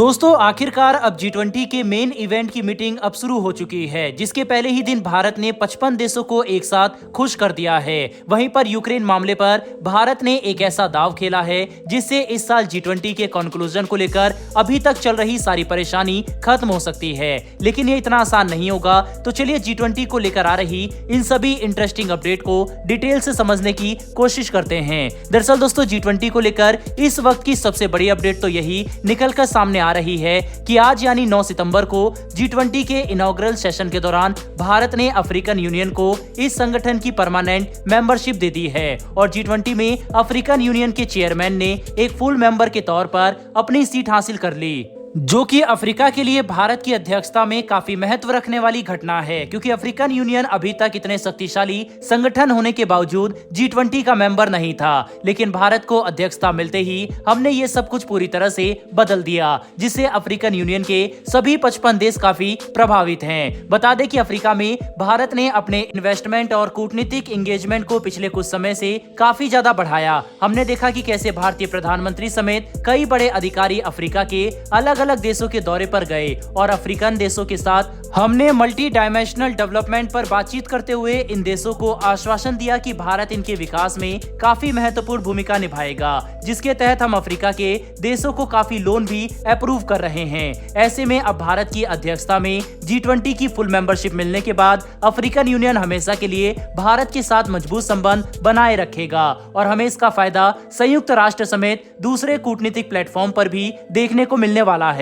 दोस्तों आखिरकार अब G20 के मेन इवेंट की मीटिंग अब शुरू हो चुकी है, जिसके पहले ही दिन भारत ने 55 देशों को एक साथ खुश कर दिया है। वहीं पर यूक्रेन मामले पर भारत ने एक ऐसा दांव खेला है जिससे इस साल G20 के कंक्लूजन को लेकर अभी तक चल रही सारी परेशानी खत्म हो सकती है। लेकिन ये इतना आसान नहीं होगा, तो चलिए G20 को लेकर आ रही इन सभी इंटरेस्टिंग अपडेट को डिटेल से समझने की कोशिश करते हैं। दरअसल दोस्तों G20 को लेकर इस वक्त की सबसे बड़ी अपडेट तो यही निकल कर सामने आ रही है कि आज यानी 9 सितंबर को G20 के इनॉग्रल सेशन के दौरान भारत ने अफ्रीकन यूनियन को इस संगठन की परमानेंट मेंबरशिप दे दी है और G20 में अफ्रीकन यूनियन के चेयरमैन ने एक फुल मेंबर के तौर पर अपनी सीट हासिल कर ली, जो कि अफ्रीका के लिए भारत की अध्यक्षता में काफी महत्व रखने वाली घटना है, क्योंकि अफ्रीकन यूनियन अभी तक इतने शक्तिशाली संगठन होने के बावजूद G20 का मेंबर नहीं था। लेकिन भारत को अध्यक्षता मिलते ही हमने ये सब कुछ पूरी तरह से बदल दिया, जिससे अफ्रीकन यूनियन के सभी 55 देश काफी प्रभावित हैं। बता दें कि अफ्रीका में भारत ने अपने इन्वेस्टमेंट और कूटनीतिक एंगेजमेंट को पिछले कुछ समय से काफी ज्यादा बढ़ाया। हमने देखा कि कैसे भारतीय प्रधानमंत्री समेत कई बड़े अधिकारी अफ्रीका के अलग अलग देशों के दौरे पर गए और अफ्रीकन देशों के साथ हमने मल्टी डायमेंशनल डेवलपमेंट पर बातचीत करते हुए इन देशों को आश्वासन दिया कि भारत इनके विकास में काफी महत्वपूर्ण भूमिका निभाएगा, जिसके तहत हम अफ्रीका के देशों को काफी लोन भी अप्रूव कर रहे हैं। ऐसे में अब भारत की अध्यक्षता में G20 की फुल मेंबरशिप मिलने के बाद अफ्रीकन यूनियन हमेशा के लिए भारत के साथ मजबूत संबंध बनाए रखेगा और हमें इसका फायदा संयुक्त राष्ट्र समेत दूसरे कूटनीतिक प्लेटफॉर्म पर भी देखने को मिलने वाला है।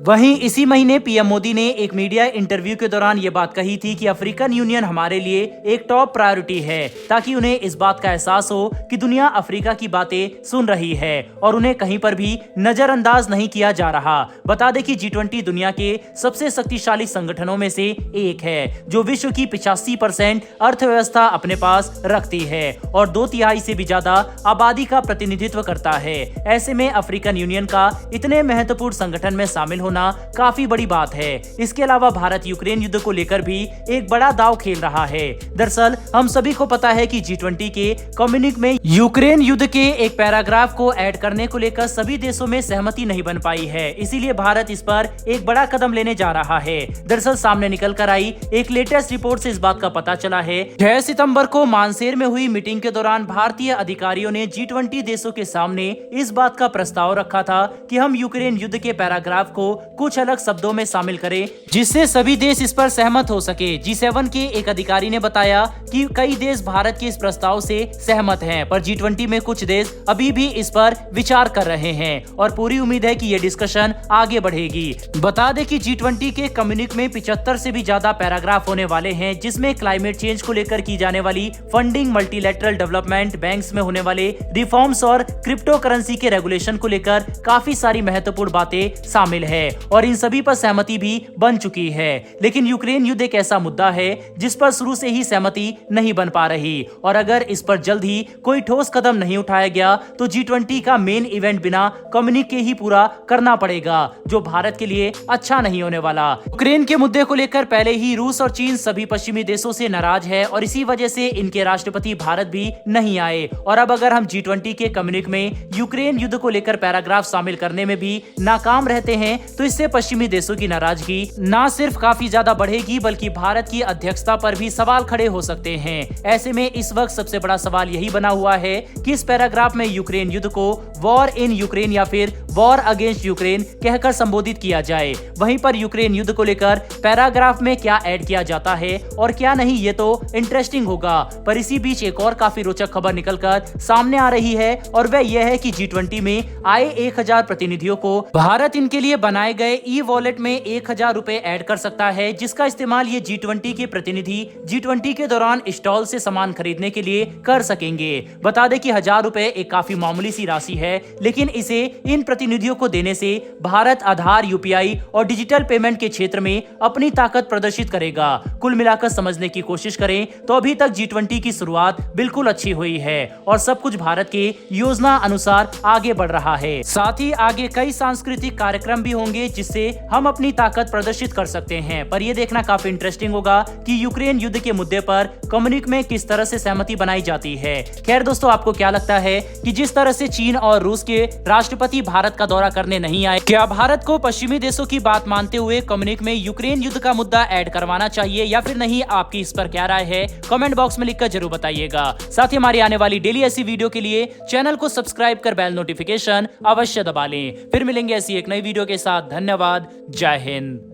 वहीं इसी महीने पीएम मोदी ने एक मीडिया इंटरव्यू के दौरान ये बात कही थी कि अफ्रीकन यूनियन हमारे लिए एक टॉप प्रायोरिटी है, ताकि उन्हें इस बात का एहसास हो कि दुनिया अफ्रीका की बातें सुन रही है और उन्हें कहीं पर भी नजरअंदाज नहीं किया जा रहा। बता दें कि G20 दुनिया के सबसे शक्तिशाली संगठनों में से एक है, जो विश्व की 85% अर्थव्यवस्था अपने पास रखती है और 2/3 से भी ज्यादा आबादी का प्रतिनिधित्व करता है। ऐसे में अफ्रीकन यूनियन का इतने महत्वपूर्ण संगठन में शामिल होना काफी बड़ी बात है। इसके अलावा भारत यूक्रेन युद्ध को लेकर भी एक बड़ा दांव खेल रहा है। दरअसल हम सभी को पता है कि G20 के कम्युनिक में यूक्रेन युद्ध के एक पैराग्राफ को ऐड करने को लेकर सभी देशों में सहमति नहीं बन पाई है, इसीलिए भारत इस पर एक बड़ा कदम लेने जा रहा है। दरअसल सामने निकल कर आई एक लेटेस्ट रिपोर्ट से इस बात का पता चला है। 6 सितंबर को मानसेर में हुई मीटिंग के दौरान भारतीय अधिकारियों ने G20 देशों के सामने इस बात का प्रस्ताव रखा था कि हम यूक्रेन युद्ध के पैराग्राफ को कुछ अलग शब्दों में शामिल करें, जिससे सभी देश इस पर सहमत हो सके। G7 के एक अधिकारी ने बताया कि कई देश भारत के इस प्रस्ताव से सहमत हैं, पर G20 में कुछ देश अभी भी इस पर विचार कर रहे हैं और पूरी उम्मीद है कि ये डिस्कशन आगे बढ़ेगी। बता दें कि G20 के कम्युनिक में 75 से भी ज्यादा पैराग्राफ होने वाले हैं, जिसमें क्लाइमेट चेंज को लेकर की जाने वाली फंडिंग, मल्टीलैटरल डेवलपमेंट, बैंक्स में होने वाले रिफॉर्म्स और क्रिप्टो करेंसी के रेगुलेशन को लेकर काफी सारी महत्वपूर्ण बातें शामिल है और इन सभी पर सहमति भी बन चुकी है। लेकिन यूक्रेन युद्ध एक ऐसा मुद्दा है जिस पर शुरू से ही सहमति नहीं बन पा रही और अगर इस पर जल्द ही कोई ठोस कदम नहीं उठाया गया तो G20 का मेन इवेंट बिना कम्युनिक के ही पूरा करना पड़ेगा, जो भारत के लिए अच्छा नहीं होने वाला। यूक्रेन के मुद्दे को लेकर पहले ही रूस और चीन सभी पश्चिमी देशों से नाराज है और इसी वजह से इनके राष्ट्रपति भारत भी नहीं आए और अब अगर हम G20 के कम्युनिक में यूक्रेन युद्ध को लेकर पैराग्राफ शामिल करने में भी नाकाम रहते हैं तो इससे पश्चिमी देशों की नाराजगी न सिर्फ काफी ज्यादा बढ़ेगी, बल्कि भारत की अध्यक्षता पर भी सवाल खड़े हो सकते हैं। ऐसे में इस वक्त सबसे बड़ा सवाल यही बना हुआ है कि इस पैराग्राफ में यूक्रेन युद्ध को वॉर इन यूक्रेन या फिर वॉर अगेंस्ट यूक्रेन कहकर संबोधित किया जाए। वहीं पर यूक्रेन युद्ध को लेकर पैराग्राफ में क्या ऐड किया जाता है और क्या नहीं, ये तो इंटरेस्टिंग होगा। पर इसी बीच एक और काफी रोचक खबर निकलकर सामने आ रही है और वह यह है कि G20 में आए 1000 प्रतिनिधियों को भारत इनके लिए बनाए गए ई-वॉलेट में 1000 रुपए ऐड कर सकता है, जिसका इस्तेमाल ये G20 के प्रतिनिधि G20 के दौरान स्टॉल से सामान खरीदने के लिए कर सकेंगे। बता दें कि 1000 रुपए एक काफी मामूली सी राशि है, लेकिन इसे इन प्रतिनिधियों को देने से भारत आधार, UPI और डिजिटल पेमेंट के क्षेत्र में अपनी ताकत प्रदर्शित करेगा। कुल मिलाकर समझने की कोशिश करें तो अभी तक G20 की शुरुआत बिल्कुल अच्छी हुई है और सब कुछ भारत के योजना अनुसार आगे बढ़ रहा है। साथ ही आगे कई सांस्कृतिक कार्यक्रम भी होंगे जिससे हम अपनी ताकत प्रदर्शित कर सकते हैं। पर यह देखना काफी इंटरेस्टिंग होगा कि यूक्रेन युद्ध के मुद्दे पर कम्युनिक में किस तरह से सहमति बनाई जाती है। खैर दोस्तों, आपको क्या लगता है कि जिस तरह से चीन और रूस के राष्ट्रपति भारत का दौरा करने नहीं आए, क्या भारत को पश्चिमी देशों की बात मानते हुए कम्युनिक में यूक्रेन युद्ध का मुद्दा ऐड करवाना चाहिए या फिर नहीं? आपकी इस पर क्या राय है? कमेंट बॉक्स में लिखकर जरूर बताइएगा। साथ ही हमारी आने वाली डेली ऐसी वीडियो के लिए चैनल को सब्सक्राइब कर बेल नोटिफिकेशन अवश्य दबा लें। फिर मिलेंगे ऐसी एक नई वीडियो के साथ। धन्यवाद। जय हिंद।